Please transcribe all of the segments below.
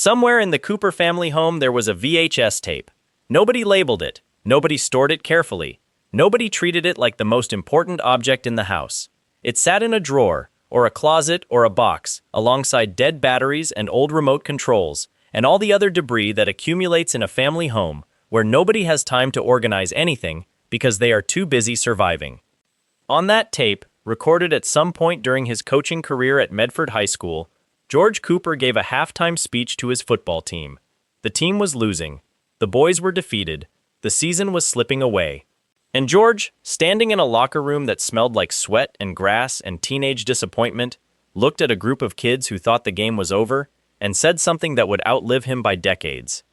Somewhere in the Cooper family home there was a VHS tape. Nobody labeled it. Nobody stored it carefully. Nobody treated it like the most important object in the house. It sat in a drawer, or a closet, or a box, alongside dead batteries and old remote controls, and all the other debris that accumulates in a family home where nobody has time to organize anything because they are too busy surviving. On that tape, recorded at some point during his coaching career at Medford High School, George Cooper gave a halftime speech to his football team. The team was losing. The boys were defeated. The season was slipping away. And George, standing in a locker room that smelled like sweat and grass and teenage disappointment, looked at a group of kids who thought the game was over and said something that would outlive him by decades.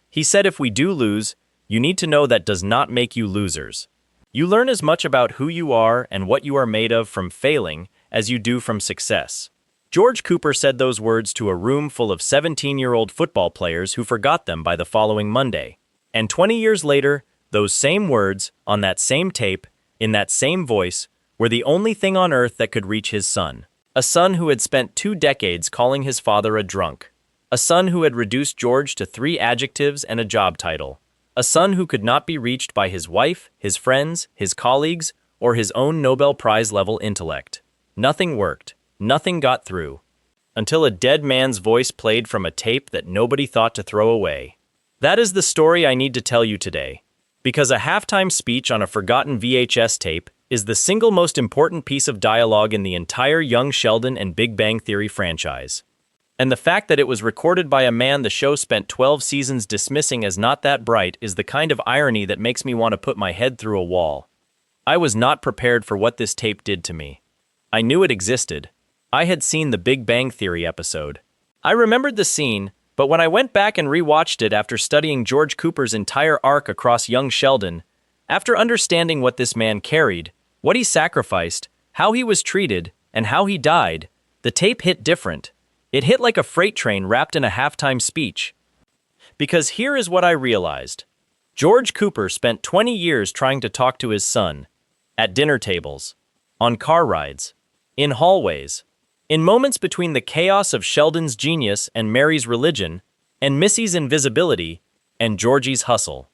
He said, "If we do lose, you need to know that does not make you losers. You learn as much about who you are and what you are made of from failing as you do from success." George Cooper said those words to a room full of 17-year-old football players who forgot them by the following Monday. And 20 years later, those same words, on that same tape, in that same voice, were the only thing on earth that could reach his son. A son who had spent 2 decades calling his father a drunk. A son who had reduced George to 3 adjectives and a job title. A son who could not be reached by his wife, his friends, his colleagues, or his own Nobel Prize-level intellect. Nothing worked. Nothing got through. Until a dead man's voice played from a tape that nobody thought to throw away. That is the story I need to tell you today. Because a halftime speech on a forgotten VHS tape is the single most important piece of dialogue in the entire Young Sheldon and Big Bang Theory franchise. And the fact that it was recorded by a man the show spent 12 seasons dismissing as not that bright is the kind of irony that makes me want to put my head through a wall. I was not prepared for what this tape did to me. I knew it existed. I had seen the Big Bang Theory episode. I remembered the scene, but when I went back and rewatched it after studying George Cooper's entire arc across Young Sheldon, after understanding what this man carried, what he sacrificed, how he was treated, and how he died, the tape hit different. It hit like a freight train wrapped in a halftime speech. Because here is what I realized. George Cooper spent 20 years trying to talk to his son. At dinner tables. On car rides. In hallways. In moments between the chaos of Sheldon's genius and Mary's religion, and Missy's invisibility, and Georgie's hustle.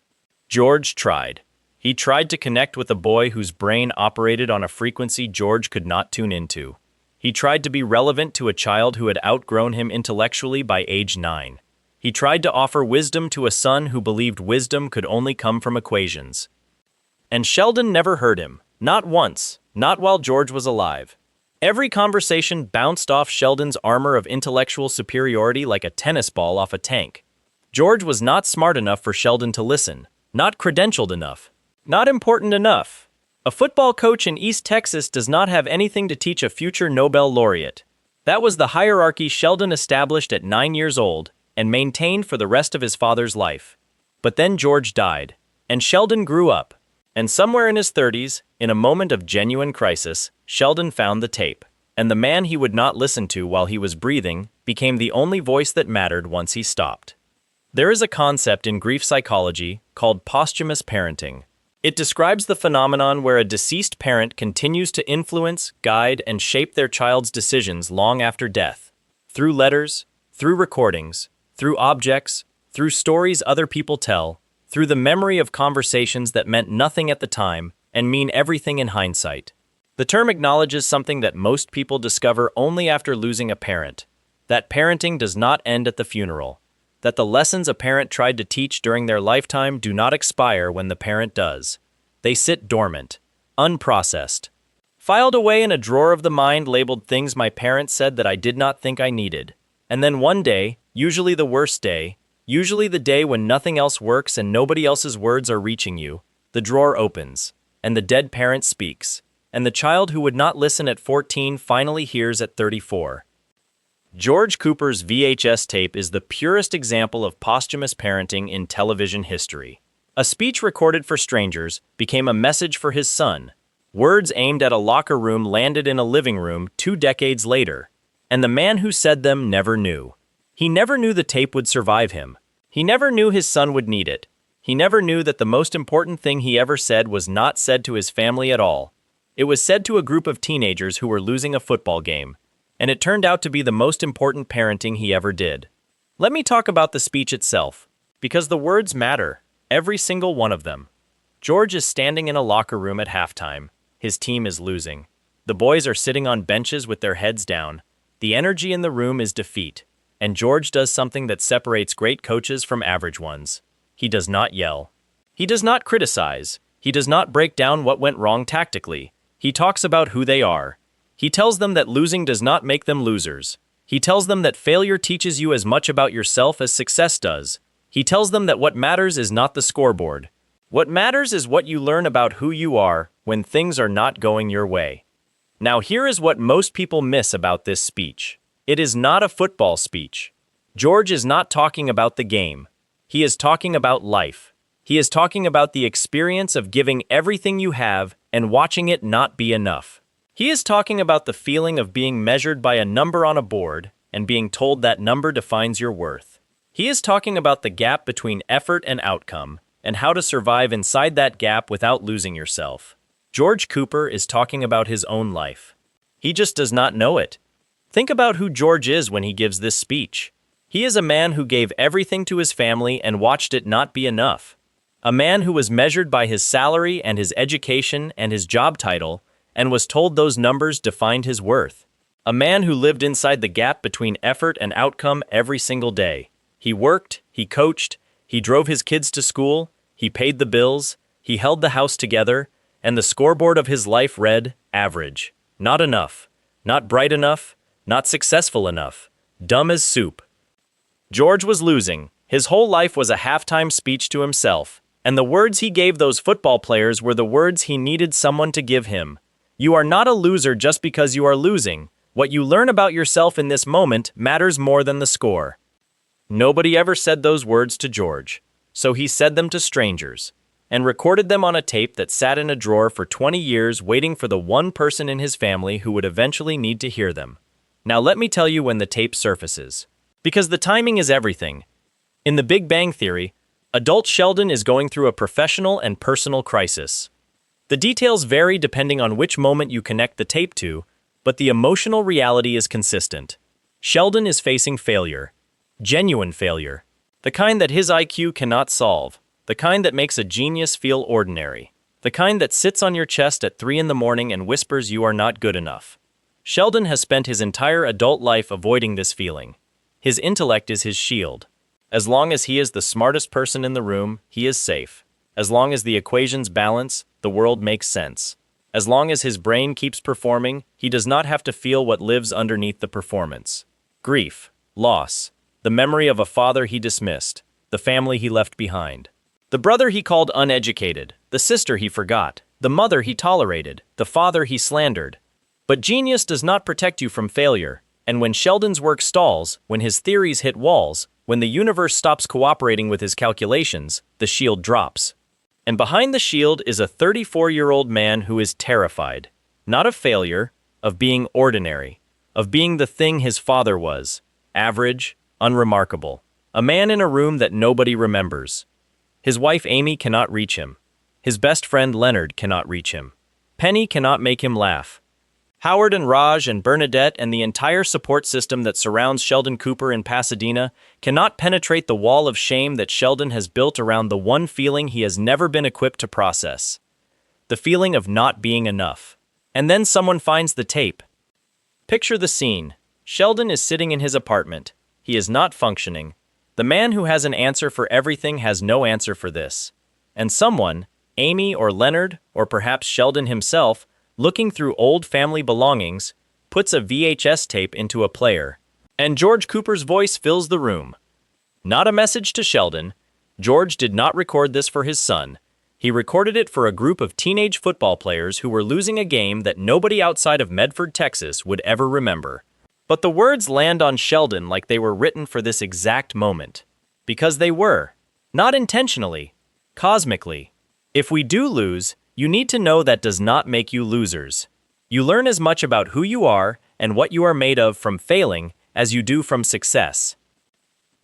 George tried. He tried to connect with a boy whose brain operated on a frequency George could not tune into. He tried to be relevant to a child who had outgrown him intellectually by age 9. He tried to offer wisdom to a son who believed wisdom could only come from equations. And Sheldon never heard him. Not once. Not while George was alive. Every conversation bounced off Sheldon's armor of intellectual superiority like a tennis ball off a tank. George was not smart enough for Sheldon to listen. Not credentialed enough. Not important enough. A football coach in East Texas does not have anything to teach a future Nobel laureate. That was the hierarchy Sheldon established at 9 years old and maintained for the rest of his father's life. But then George died, and Sheldon grew up. And somewhere in his 30s, in a moment of genuine crisis, Sheldon found the tape. And the man he would not listen to while he was breathing became the only voice that mattered once he stopped. There is a concept in grief psychology called posthumous parenting. It describes the phenomenon where a deceased parent continues to influence, guide, and shape their child's decisions long after death. Through letters, through recordings, through objects, through stories other people tell, through the memory of conversations that meant nothing at the time and mean everything in hindsight. The term acknowledges something that most people discover only after losing a parent, that parenting does not end at the funeral, that the lessons a parent tried to teach during their lifetime do not expire when the parent does. They sit dormant, unprocessed, filed away in a drawer of the mind labeled things my parents said that I did not think I needed. And then one day, usually the worst day, usually the day when nothing else works and nobody else's words are reaching you, the drawer opens, and the dead parent speaks, and the child who would not listen at 14 finally hears at 34. George Cooper's VHS tape is the purest example of posthumous parenting in television history. A speech recorded for strangers became a message for his son. Words aimed at a locker room landed in a living room 2 decades later, and the man who said them never knew. He never knew the tape would survive him. He never knew his son would need it. He never knew that the most important thing he ever said was not said to his family at all. It was said to a group of teenagers who were losing a football game, and it turned out to be the most important parenting he ever did. Let me talk about the speech itself, because the words matter, every single one of them. George is standing in a locker room at halftime. His team is losing. The boys are sitting on benches with their heads down. The energy in the room is defeat. And George does something that separates great coaches from average ones. He does not yell. He does not criticize. He does not break down what went wrong tactically. He talks about who they are. He tells them that losing does not make them losers. He tells them that failure teaches you as much about yourself as success does. He tells them that what matters is not the scoreboard. What matters is what you learn about who you are when things are not going your way. Now here is what most people miss about this speech. It is not a football speech. George is not talking about the game. He is talking about life. He is talking about the experience of giving everything you have and watching it not be enough. He is talking about the feeling of being measured by a number on a board and being told that number defines your worth. He is talking about the gap between effort and outcome and how to survive inside that gap without losing yourself. George Cooper is talking about his own life. He just does not know it. Think about who George is when he gives this speech. He is a man who gave everything to his family and watched it not be enough. A man who was measured by his salary and his education and his job title and was told those numbers defined his worth. A man who lived inside the gap between effort and outcome every single day. He worked, he coached, he drove his kids to school, he paid the bills, he held the house together, and the scoreboard of his life read, average. Not enough. Not bright enough. Not successful enough. Dumb as soup. George was losing. His whole life was a halftime speech to himself, and the words he gave those football players were the words he needed someone to give him. You are not a loser just because you are losing. What you learn about yourself in this moment matters more than the score. Nobody ever said those words to George, so he said them to strangers, and recorded them on a tape that sat in a drawer for 20 years waiting for the one person in his family who would eventually need to hear them. Now let me tell you when the tape surfaces. Because the timing is everything. In The Big Bang Theory, adult Sheldon is going through a professional and personal crisis. The details vary depending on which moment you connect the tape to, but the emotional reality is consistent. Sheldon is facing failure. Genuine failure. The kind that his IQ cannot solve. The kind that makes a genius feel ordinary. The kind that sits on your chest at 3 a.m. and whispers you are not good enough. Sheldon has spent his entire adult life avoiding this feeling. His intellect is his shield. As long as he is the smartest person in the room, he is safe. As long as the equations balance, the world makes sense. As long as his brain keeps performing, he does not have to feel what lives underneath the performance. Grief, loss, the memory of a father he dismissed, the family he left behind. The brother he called uneducated, the sister he forgot, the mother he tolerated, the father he slandered. But genius does not protect you from failure, and when Sheldon's work stalls, when his theories hit walls, when the universe stops cooperating with his calculations, the shield drops. And behind the shield is a 34-year-old man who is terrified, not of failure, of being ordinary, of being the thing his father was, average, unremarkable, a man in a room that nobody remembers. His wife Amy cannot reach him. His best friend Leonard cannot reach him. Penny cannot make him laugh. Howard and Raj and Bernadette and the entire support system that surrounds Sheldon Cooper in Pasadena cannot penetrate the wall of shame that Sheldon has built around the one feeling he has never been equipped to process. The feeling of not being enough. And then someone finds the tape. Picture the scene. Sheldon is sitting in his apartment. He is not functioning. The man who has an answer for everything has no answer for this. And someone, Amy or Leonard, or perhaps Sheldon himself, looking through old family belongings, puts a VHS tape into a player. And George Cooper's voice fills the room. Not a message to Sheldon. George did not record this for his son. He recorded it for a group of teenage football players who were losing a game that nobody outside of Medford, Texas would ever remember. But the words land on Sheldon like they were written for this exact moment. Because they were. Not intentionally. Cosmically. If we do lose, you need to know that does not make you losers. You learn as much about who you are and what you are made of from failing as you do from success.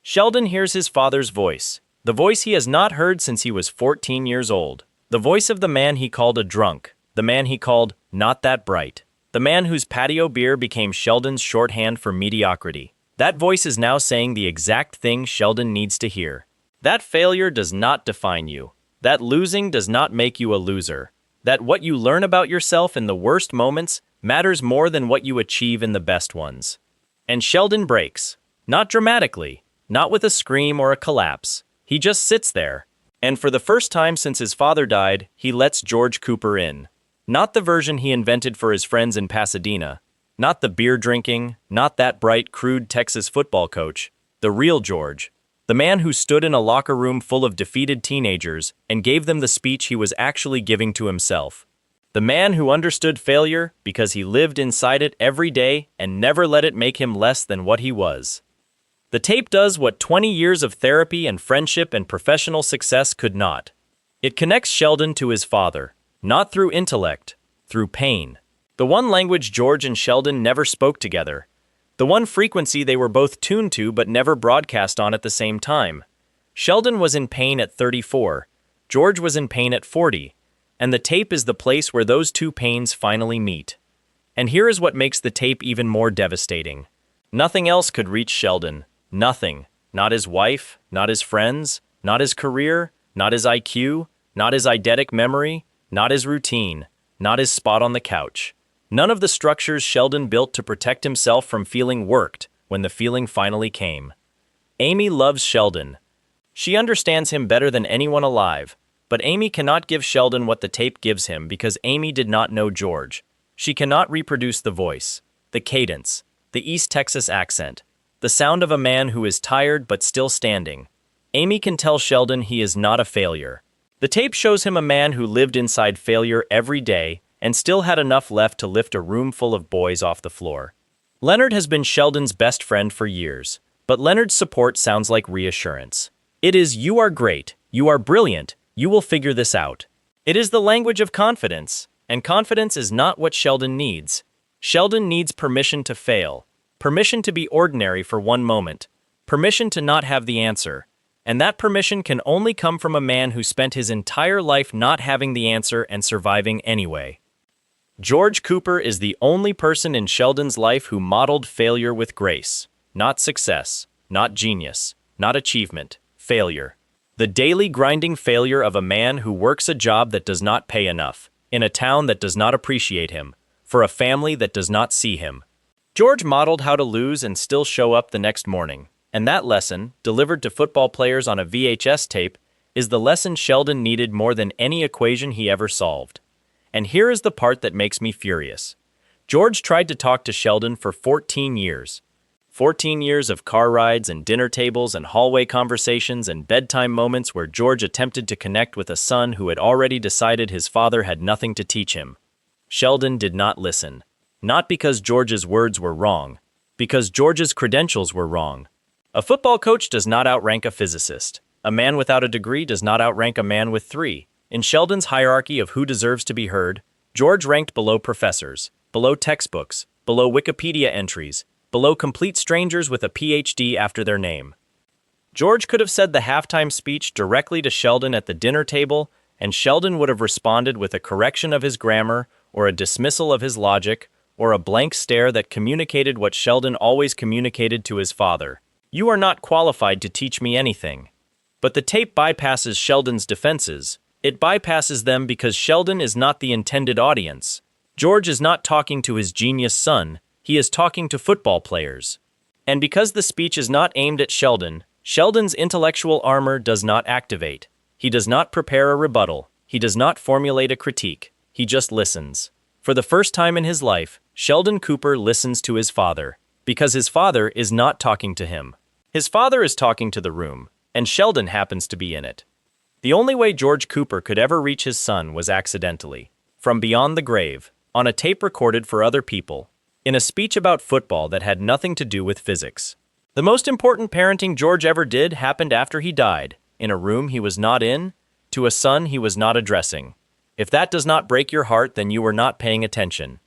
Sheldon hears his father's voice, the voice he has not heard since he was 14 years old, the voice of the man he called a drunk, the man he called not that bright, the man whose patio beer became Sheldon's shorthand for mediocrity. That voice is now saying the exact thing Sheldon needs to hear. That failure does not define you. That losing does not make you a loser. That what you learn about yourself in the worst moments matters more than what you achieve in the best ones. And Sheldon breaks. Not dramatically, not with a scream or a collapse. He just sits there. And for the first time since his father died, he lets George Cooper in. Not the version he invented for his friends in Pasadena. Not the beer drinking, not that bright, crude Texas football coach. The real George. The man who stood in a locker room full of defeated teenagers and gave them the speech he was actually giving to himself. The man who understood failure because he lived inside it every day and never let it make him less than what he was. The tape does what 20 years of therapy and friendship and professional success could not. It connects Sheldon to his father, not through intellect, through pain. The one language George and Sheldon never spoke together. The one frequency they were both tuned to but never broadcast on at the same time. Sheldon was in pain at 34. George was in pain at 40. And the tape is the place where those two pains finally meet. And here is what makes the tape even more devastating. Nothing else could reach Sheldon. Nothing. Not his wife, not his friends, not his career, not his IQ, not his eidetic memory, not his routine, not his spot on the couch. None of the structures Sheldon built to protect himself from feeling worked when the feeling finally came. Amy loves Sheldon. She understands him better than anyone alive, but Amy cannot give Sheldon what the tape gives him because Amy did not know George. She cannot reproduce the voice, the cadence, the East Texas accent, the sound of a man who is tired but still standing. Amy can tell Sheldon he is not a failure. The tape shows him a man who lived inside failure every day and still had enough left to lift a room full of boys off the floor. Leonard has been Sheldon's best friend for years, but Leonard's support sounds like reassurance. It is, "You are great, you are brilliant, you will figure this out." It is the language of confidence, and confidence is not what Sheldon needs. Sheldon needs permission to fail, permission to be ordinary for one moment, permission to not have the answer, and that permission can only come from a man who spent his entire life not having the answer and surviving anyway. George Cooper is the only person in Sheldon's life who modeled failure with grace, not success, not genius, not achievement, failure. The daily grinding failure of a man who works a job that does not pay enough, in a town that does not appreciate him, for a family that does not see him. George modeled how to lose and still show up the next morning, and that lesson, delivered to football players on a VHS tape, is the lesson Sheldon needed more than any equation he ever solved. And here is the part that makes me furious. George tried to talk to Sheldon for 14 years. 14 years of car rides and dinner tables and hallway conversations and bedtime moments where George attempted to connect with a son who had already decided his father had nothing to teach him. Sheldon did not listen. Not because George's words were wrong, because George's credentials were wrong. A football coach does not outrank a physicist. A man without a degree does not outrank a man with 3. In Sheldon's hierarchy of who deserves to be heard, George ranked below professors, below textbooks, below Wikipedia entries, below complete strangers with a PhD after their name. George could have said the halftime speech directly to Sheldon at the dinner table, and Sheldon would have responded with a correction of his grammar, or a dismissal of his logic, or a blank stare that communicated what Sheldon always communicated to his father. "You are not qualified to teach me anything." But the tape bypasses Sheldon's defenses. It bypasses them because Sheldon is not the intended audience. George is not talking to his genius son, he is talking to football players. And because the speech is not aimed at Sheldon, Sheldon's intellectual armor does not activate. He does not prepare a rebuttal. He does not formulate a critique. He just listens. For the first time in his life, Sheldon Cooper listens to his father, because his father is not talking to him. His father is talking to the room, and Sheldon happens to be in it. The only way George Cooper could ever reach his son was accidentally, from beyond the grave, on a tape recorded for other people, in a speech about football that had nothing to do with physics. The most important parenting George ever did happened after he died, in a room he was not in, to a son he was not addressing. If that does not break your heart, then you were not paying attention.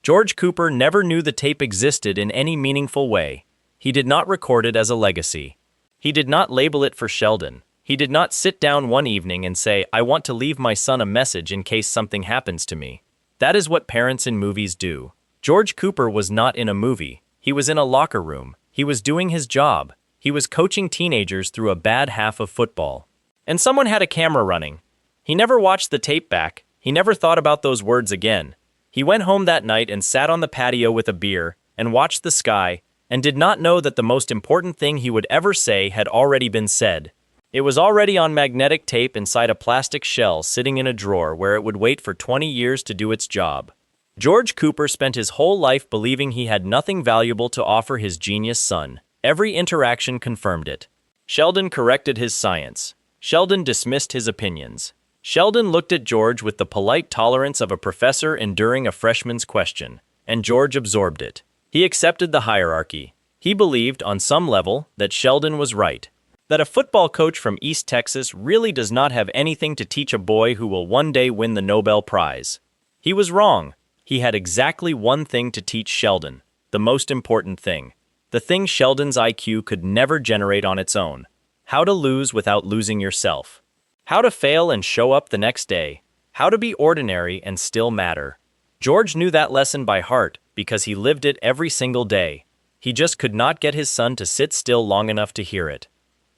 George Cooper never knew the tape existed in any meaningful way. He did not record it as a legacy. He did not label it for Sheldon. He did not sit down one evening and say, "I want to leave my son a message in case something happens to me." That is what parents in movies do. George Cooper was not in a movie. He was in a locker room. He was doing his job. He was coaching teenagers through a bad half of football. And someone had a camera running. He never watched the tape back. He never thought about those words again. He went home that night and sat on the patio with a beer and watched the sky and did not know that the most important thing he would ever say had already been said. It was already on magnetic tape inside a plastic shell sitting in a drawer where it would wait for 20 years to do its job. George Cooper spent his whole life believing he had nothing valuable to offer his genius son. Every interaction confirmed it. Sheldon corrected his science. Sheldon dismissed his opinions. Sheldon looked at George with the polite tolerance of a professor enduring a freshman's question, and George absorbed it. He accepted the hierarchy. He believed, on some level, that Sheldon was right. That a football coach from East Texas really does not have anything to teach a boy who will one day win the Nobel Prize. He was wrong. He had exactly one thing to teach Sheldon, the most important thing. The thing Sheldon's IQ could never generate on its own. How to lose without losing yourself. How to fail and show up the next day. How to be ordinary and still matter. George knew that lesson by heart because he lived it every single day. He just could not get his son to sit still long enough to hear it.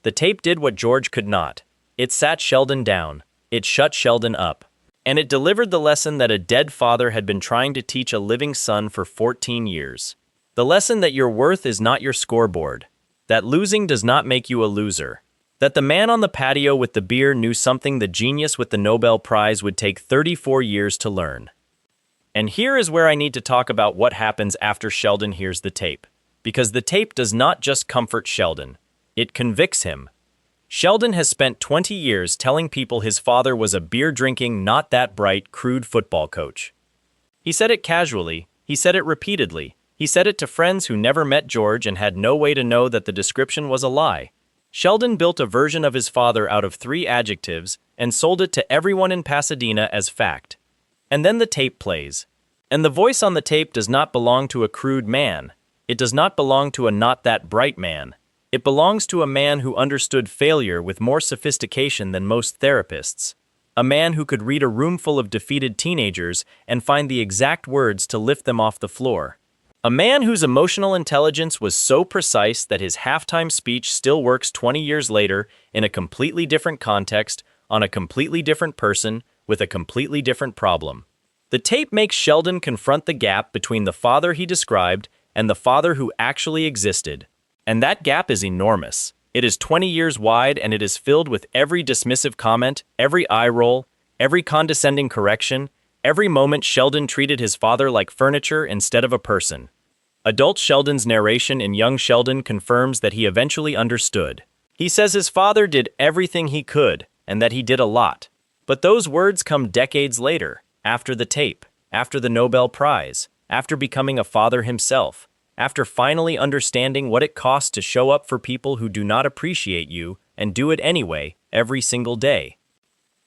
The tape did what George could not. It sat Sheldon down. It shut Sheldon up. And it delivered the lesson that a dead father had been trying to teach a living son for 14 years. The lesson that your worth is not your scoreboard. That losing does not make you a loser. That the man on the patio with the beer knew something the genius with the Nobel Prize would take 34 years to learn. And here is where I need to talk about what happens after Sheldon hears the tape. Because the tape does not just comfort Sheldon. It convicts him. Sheldon has spent 20 years telling people his father was a beer-drinking, not-that-bright, crude football coach. He said it casually. He said it repeatedly. He said it to friends who never met George and had no way to know that the description was a lie. Sheldon built a version of his father out of 3 adjectives and sold it to everyone in Pasadena as fact. And then the tape plays. And the voice on the tape does not belong to a crude man. It does not belong to a not-that-bright man. It belongs to a man who understood failure with more sophistication than most therapists. A man who could read a room full of defeated teenagers and find the exact words to lift them off the floor. A man whose emotional intelligence was so precise that his halftime speech still works 20 years later in a completely different context, on a completely different person, with a completely different problem. The tape makes Sheldon confront the gap between the father he described and the father who actually existed. And that gap is enormous. It is 20 years wide and it is filled with every dismissive comment, every eye roll, every condescending correction, every moment Sheldon treated his father like furniture instead of a person. Adult Sheldon's narration in Young Sheldon confirms that he eventually understood. He says his father did everything he could and that he did a lot. But those words come decades later, after the tape, after the Nobel Prize, after becoming a father himself, after finally understanding what it costs to show up for people who do not appreciate you and do it anyway, every single day.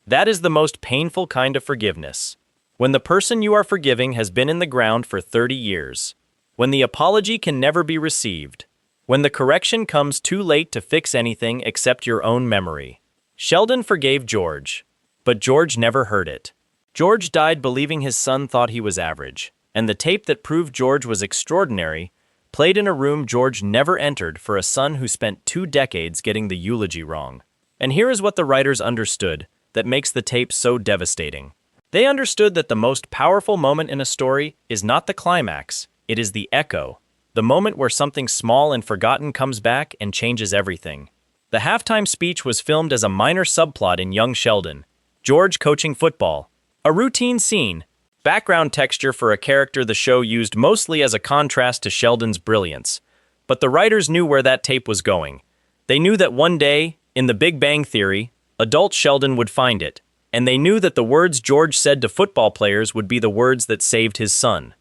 That is the most painful kind of forgiveness. When the person you are forgiving has been in the ground for 30 years. When the apology can never be received. When the correction comes too late to fix anything except your own memory. Sheldon forgave George. But George never heard it. George died believing his son thought he was average. And the tape that proved George was extraordinary played in a room George never entered for a son who spent 2 decades getting the eulogy wrong. And here is what the writers understood that makes the tape so devastating. They understood that the most powerful moment in a story is not the climax, it is the echo, the moment where something small and forgotten comes back and changes everything. The halftime speech was filmed as a minor subplot in Young Sheldon, George coaching football, a routine scene, background texture for a character the show used mostly as a contrast to Sheldon's brilliance. But the writers knew where that tape was going. They knew that one day, in The Big Bang Theory, adult Sheldon would find it. And they knew that the words George said to football players would be the words that saved his son.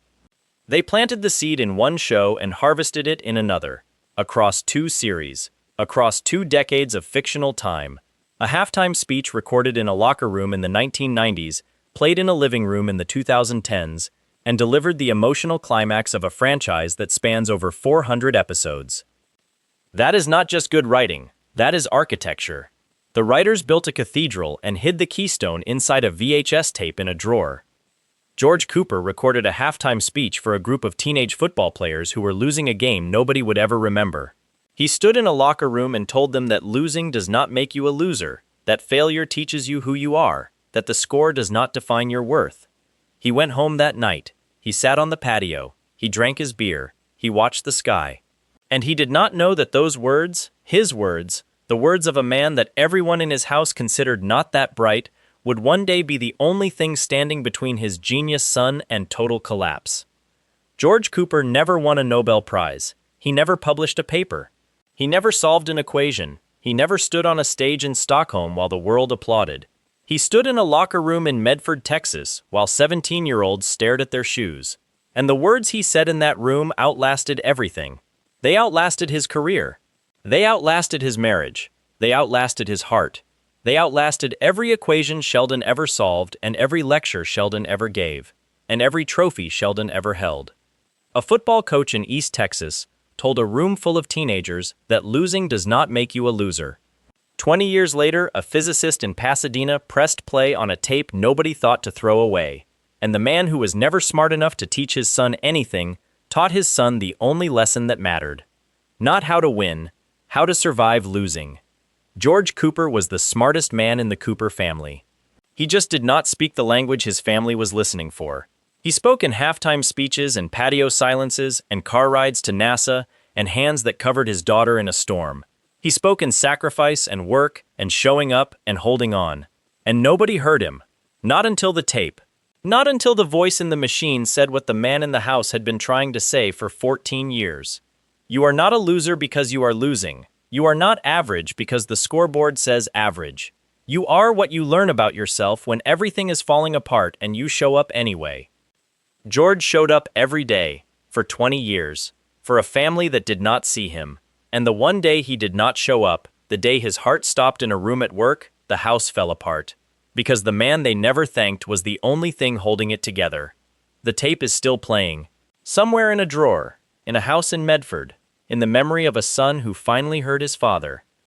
They planted the seed in one show and harvested it in another, across 2 series, across 2 decades of fictional time. A halftime speech recorded in a locker room in the 1990s, played in a living room in the 2010s, and delivered the emotional climax of a franchise that spans over 400 episodes. That is not just good writing, that is architecture. The writers built a cathedral and hid the keystone inside a VHS tape in a drawer. George Cooper recorded a halftime speech for a group of teenage football players who were losing a game nobody would ever remember. He stood in a locker room and told them that losing does not make you a loser, that failure teaches you who you are, that the score does not define your worth. He went home that night. He sat on the patio. He drank his beer. He watched the sky. And he did not know that those words, his words, the words of a man that everyone in his house considered not that bright, would one day be the only thing standing between his genius son and total collapse. George Cooper never won a Nobel Prize. He never published a paper. He never solved an equation. He never stood on a stage in Stockholm while the world applauded. He stood in a locker room in Medford, Texas, while 17-year-olds stared at their shoes. And the words he said in that room outlasted everything. They outlasted his career. They outlasted his marriage. They outlasted his heart. They outlasted every equation Sheldon ever solved and every lecture Sheldon ever gave, and every trophy Sheldon ever held. A football coach in East Texas told a room full of teenagers that losing does not make you a loser. 20 years later, a physicist in Pasadena pressed play on a tape nobody thought to throw away, and the man who was never smart enough to teach his son anything taught his son the only lesson that mattered. Not how to win, how to survive losing. George Cooper was the smartest man in the Cooper family. He just did not speak the language his family was listening for. He spoke in halftime speeches and patio silences and car rides to NASA and hands that covered his daughter in a storm. He spoke in sacrifice and work and showing up and holding on. And nobody heard him. Not until the tape. Not until the voice in the machine said what the man in the house had been trying to say for 14 years. You are not a loser because you are losing. You are not average because the scoreboard says average. You are what you learn about yourself when everything is falling apart and you show up anyway. George showed up every day, for 20 years, for a family that did not see him. And the one day he did not show up, the day his heart stopped in a room at work, the house fell apart. Because the man they never thanked was the only thing holding it together. The tape is still playing, somewhere in a drawer, in a house in Medford, in the memory of a son who finally heard his father.